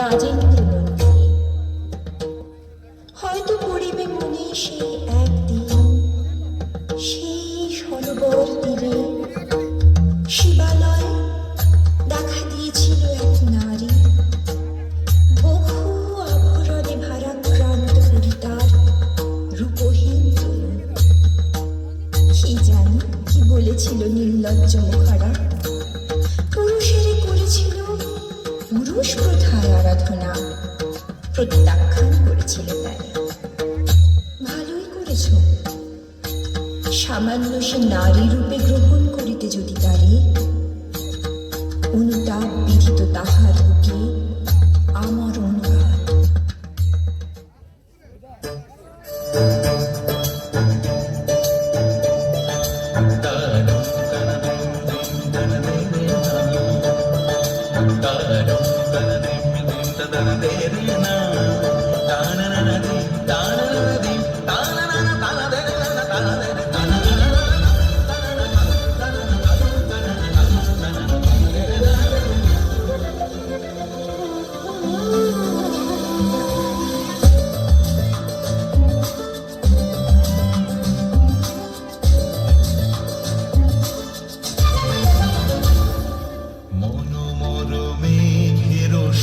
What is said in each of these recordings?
রাজেন্দ্র নন্দিনী। হয়তো পড়িবে মনে সেই একদিন, সেই সরোবর তীরে শিবালয় দেখা দিয়েছিল এক নারী, বহু আভরণে ভারাক্রান্ত হরিতার রূপহীন তনু। কি জানি কি বলেছিল নির্লজ্জ মুখারা, পুরুষেরে করেছিল পুরুষ প্রথায় আরাধনা, প্রত্যাখ্যান করেছিল তাই। ভালোই করেছ, সামান্য সে নারী রূপে গ্রহণ করিতে যদি তারে, অনুতাপ বিধিত তাহার বুকে আমার অনুরাগ।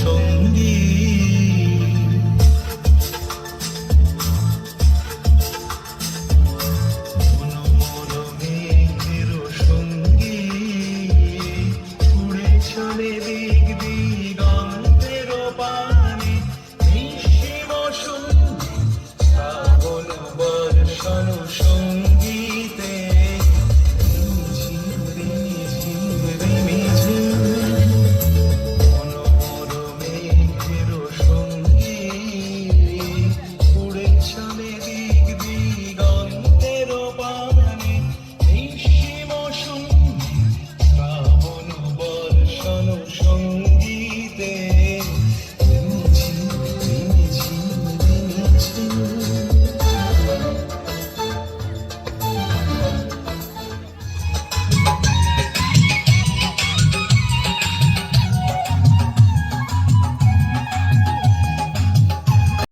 সঙ্গী